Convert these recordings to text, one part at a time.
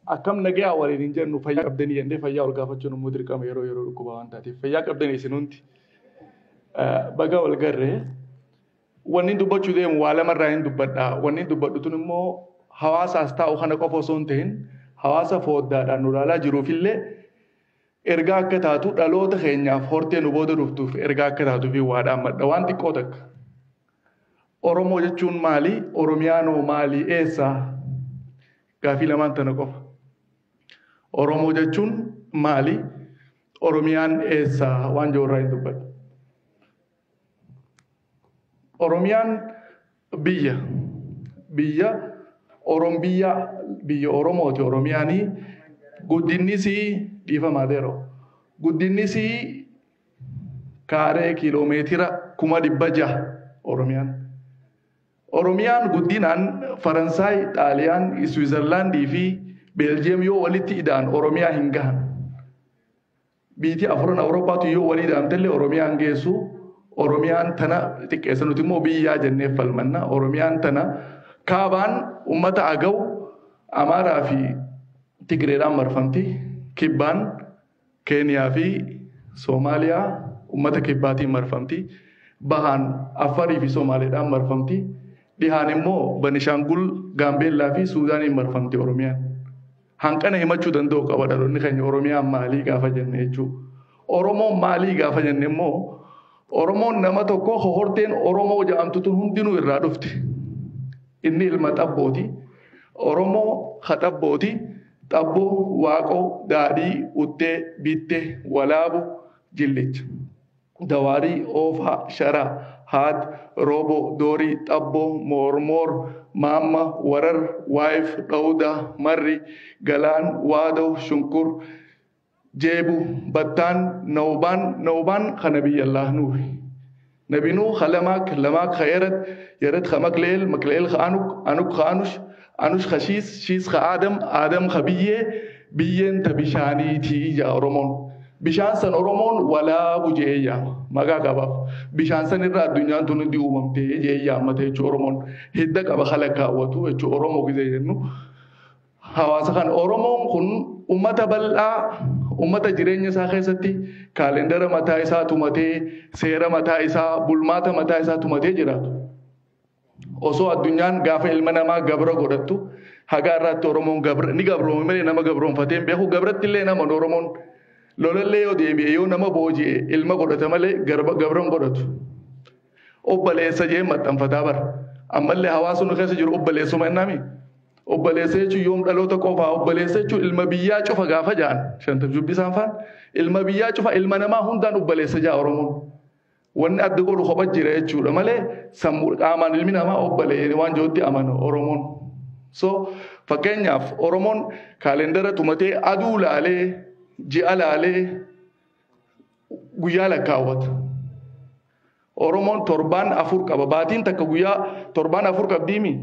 akkam nagaa waliin hin jennu fayyaa qabdanii jennee fayyaa ol gaafachuun immoo dirqama yeroo dhukkuba waan taateef fayyaa qabdanii isinuunti baga wal garree wanni dubbachuu deemu waa lamarraa hin dubbadha wanni dubbadhu tun immoo hawaasaas taa'u kana qofa osoo hin ta'in hawaasa fooddaadhaan nu ilaalaa jiruufillee ergaa akka taatu dhaloota keenyaaf hortee nu booda dhuftuuf ergaa akka taatuuf waadhaan madda waan xiqqoo takka. Oromoo jechuun maali? Oromiyaanoo maali? Eessaa? Gaafii lamaan tana qofa. Oromoo jechuun maali? Oromiyaan eessaa? Waan joorraa hin dubbadhu. Oromiyaan biyya. Biyya Oromooti. Oromiyaanii guddinnisii dhiifamaa deeroo. Guddinnisii kaaree kiiloomeetira 600 Oromiyaan. Oromiyaan guddinaan Faransaay, Xaaliyaan, Switzerlaandii fi Beeljiyeem yoo walitti ida'an Oromiyaa hin gahan. Biyyi afran Awurooppaatu yoo walii ida'amtellee Oromiyaan geessu. Oromiyaan tana xiqqeessa nuti immoo biyyaa jennee falmanna. Oromiyaan tana kaabaan uummata Agaw, Amaaraa fi Tigreedhaan marfamti. Kibbaan Keeniyaa fi Soomaaliyaa uummata kibbaatiin marfamti. Bahaan Afarii fi Somaaleedhaan marfamti. Dhihaan immoo Banishaangul, Gaambeellaa fi Suudaaniin marfamti Oromiyaan. Hanqana himachuu danda'u qaba dhaloonni keenya Oromiyaan maalii gaafa jenne jechuudha. Oromoon maalii gaafa jenne immoo Oromoon nama tokko horteen Oromoo jedhamtu tun hundinuu irraa dhufti. Inni ilma xabbooti. Oromoo haxabbooti. Xabboo, Waaqoo, Daadhii, Uttee, Bittee, Walaabu, Jillicha. Dawaarii, Oofaa, Sharaa, Haad, Rooboo, Doorii, Xabboo, Moormoor, Maamma, Warar, Waayif, Dhawdaa, Marri, Galaan, Waadoo, Shunkur, Jeebu, Battaan, Nawbaan kana biyyallah nuufi. Nabinuu lamaak yarat Makleel Anuk Anush Shiis Adam biyyeen ta bishaaniitii ija Oromoon. Bishaan san Oromoon walaabu jee yaama. Maqaa qabaaf. Bishaan san irraa addunyaan tun hundi uumamtee jee yaamate jechuudha Oromoon. Hidda qaba haala kaawwatu jechuudha Oromoo gisee jennu. Hawaasa kan Oromoon kun uummata bal'aa, uummata jireenya isaa keessatti kaalendara mataa isaa tumatee, seera mataa isaa, bulmaata mataa isaa tumatee jiraatu. Osoo addunyaan gaafa ilma namaa gabra godhattu, hagaa irratti Oromoon ni gabroome malee nama gabroonfatee hin beeku. Gabratti illee nama Oromoon lolallee yoo deebi'e yoo nama booji'e ilma godhata malee gabran godhatu. Obbaleessa jee maxxanfataa bara. Ammallee hawaasni keessa jiru obbaleessuma innami. Obbaleessa jechuun yoom dhaloota qofaa obbaleessa jechuun ilma biyyaa cufa gaafa ja'an. Shantam jubbisaan faan ilma biyyaa cufa ilma namaa hundaan obbaleessa ja'a Oromoon. Wanni adda godhu kopha jira jechuudha malee sammuu qaamaan ilmi namaa obbalee waan jirutti amana Oromoon. So fakkeenyaaf Oromoon kaalendara tumatee aduu laalee ji'a laalee guyyaa lakkaawwata. Oromoon torbaan 4 qaba. Baatiin takka guyyaa torbaan 4 qabdiimi.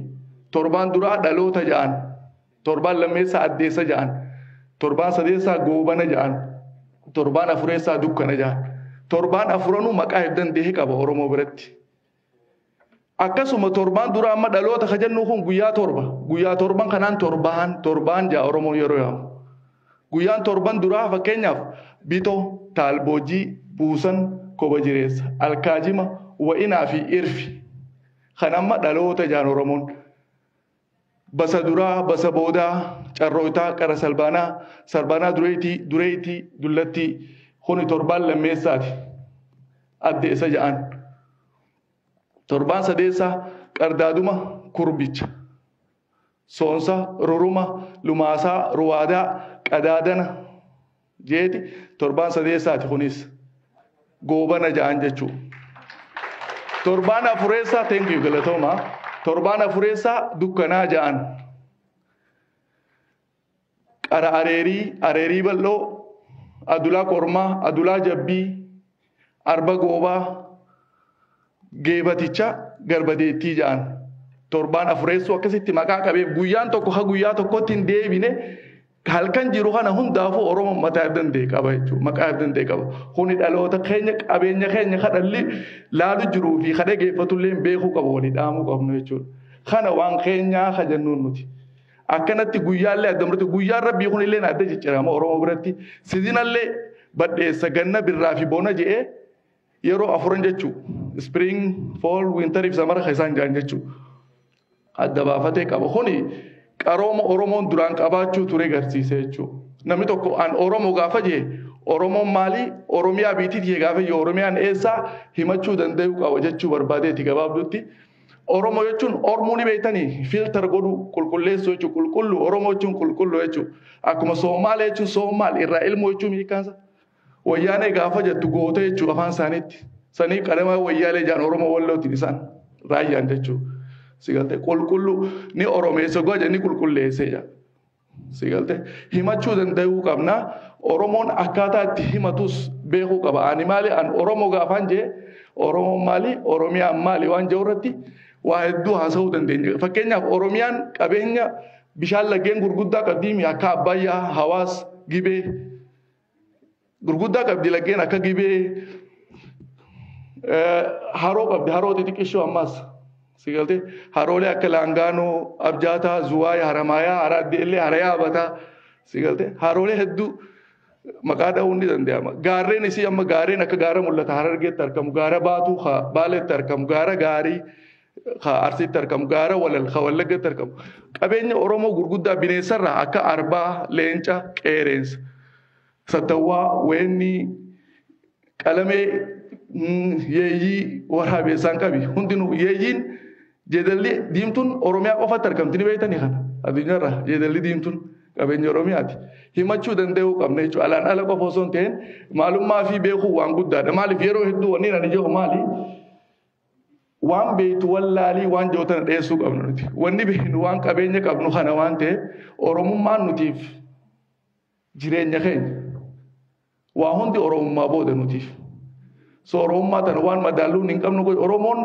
Torbaan duraa dhaloota ja'an. Torbaan lammeessaa addeessa ja'an. Torbaan sadeessaa goobana ja'an. Torbaan afureessaa dukkana ja'an. Torbaan afuranuu maqaa heddandee qaba Oromoo biratti. Akkasuma torbaan duraa amma dhaloota kajannu kun guyyaa torba. Guyyaa torban kanaan torbaan ja'a Oromoon yeroo yaamu. Guyyaan torban duraa fakkeenyaaf Bitoo, Taalboojii, Buusan, Koba Jireessa, Alkaajima, Wa'inaa fi Irfi. Kan amma dhaloota ja'an Oromoon. Basa duraa, basa boodaa, carrootaa, qara salbaanaa dureetii, dullattii. Kuni torbaan lammeessaati. Addeessa ja'an. Torbaan sadeessaa qardaaduma kurbicha. Soonsa, ruruma, lumaasaa, ruwaadaa, qadaadana jeeti torbaan sadeessaati kunis. Goobana ja'an jechuudha. Torbaan afureessaa thank you galatooma. Torbaan afureessaa dukkanaa ja'an. Qara areerii bal'oo. Adulaa kormaa, adulaa jabbii, arba goobaa, geebaticha garbadeettii ja'an. Torbaan afureessuu akkasitti maqaa qabeef guyyaan tokko guyyaa tokkotti hin deebine halkan jiru kana hundaafuu Oromoon mataa danda'e qaba jechuudha. Maqaa danda'e qaba. Kuni dhaloota keenya qabeenya keenya kadhalli laalu jiruu fi kadha geeffatullee beekuu qabu walii dhaamuu qabnu jechuudha. Kana waan keenyaa kajannuun nuti. akkanatti guyyaallee addamrati guyyaan rabbii kun illee adda jijjiirama oromoo biratti sizinallee badheessa ganna birraa fi boona je'ee yeroo afuran jechuu spring fall winter if samara isaan jaan jechuu adda baafatee qaba kuni qarooma oromoon duraan qabaachuu ture garsiisee jechuu namni tokko an oromoo gaafa jee oromoon maali oromiyaa biitiiti gaafa jee oromiyaan eessaa himachuu danda'u qaba jechuu barbaadeeti gabaabdutti oromoo jechuun ormuuni beeytanii filter godhu qulqulleessuu jechuu qulqullu oromoo jechuun qulqullu jechuu akkuma soomaal jechuun soomaal irraa ilmoo jechuun hiikaansa wayyaanee gaafa jettu goote jechuu afaan isaaniitti sanii qalama wayyaalee jaan oromoo wallootiin isaan raayyaan jechuu sigalte qulqullu ni oromeessa goja ni qulqulleessee jaa sigalte himachuu danda'uu qabna oromoon akkaataa itti himatus beekuu qaba ani maali an oromoo gaafaan jee oromoon maali oromiyaan maali waan jee irratti waa hedduu haasa'uu dandeenya fakkeenyaaf oromiyaan qabeenya bishaan laggeen gurguddaa qabdi akka abbayyaa hawaas gibee gurguddaa qabdi laggeen akka gibee haroo qabdi haroo xixiqqishoo ammas sigalte haroolee akka laangaanoo abjaataa zuwaay haramaayaa haraaddeellee harayaa abataa sigalte haroolee hedduu maqaa dha'uun ni danda'ama gaarreen isii amma gaarreen akka gaara mul'ata harargeetti argamu gaara baatuu baaleetti argamu gaara gaarii arsiitti argamu gaara wallaggeetti argamu qabeenya oromoo gurguddaa bineensarraa akka arbaa leenca qeereensa sattawwaa weenni qalamee yeeyyii waraabeessaan qabi hundinuu yeeyyiin jeedalli diimtuun oromiyaa qofatti argamti ni beeytanii kana addunyaarraa jeedalli diimtuun qabeenya oromiyaati himachuu danda'uu qabna jechuudha alaan ala qofa osoo hin ta'in maalummaa fi beekuu waan guddaadha maaliif yeroo hedduu wanni ani jedhu maali waan beeytu wallaalii waan jootana dhiyeessuu qabnu nuti wanni beeknu waan qabeenya qabnu kana waan ta'eef oromummaan nutiif jireenya keenya waa hundi oromummaa booda nutiif so oromummaa tana waan madaalluun hin qabnu oromoon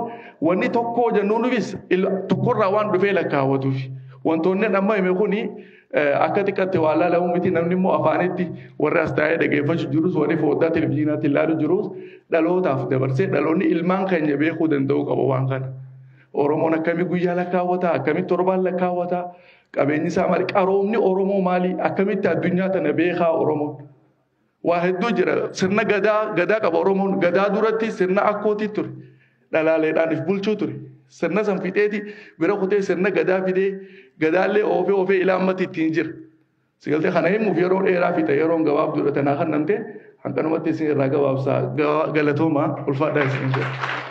wanni tokkoo jennuunifis tokkorraa waan dhufee lakkaawwatuuf wantoonni amma hime kuni akka xiqqaatti waa laalamu miti namni immoo afaanitti warra as taa'ee dhageeffachuu jirus warri foddaa televizyiinaatti ilaalu jirus dhalootaaf dabarsee dhaloonni ilmaan keenya beekuu danda'uu qaba waan kana oromoon akkamii guyyaa lakkaawwata akkamii torbaan lakkaawwata qabeenyi isaa maali qaroomni oromoo maali akkamitti addunyaa tana beekaa oromoon waa hedduu jira sirna gadaa qaba oromoon gadaa duratti sirna akkootii ture dhalaaleedhaan if bulchuu ture sirna san fixeeti bira kutee sirna gadaa fidee gadaallee oofee ilaammatti ittiin jira sigalte kana himuuf yeroo dheeraa fixa yeroon gabaabduudha tanaa kan namte hanqanumatti isin irraa gabaabsaa galatooma ulfaadhaa isin jedha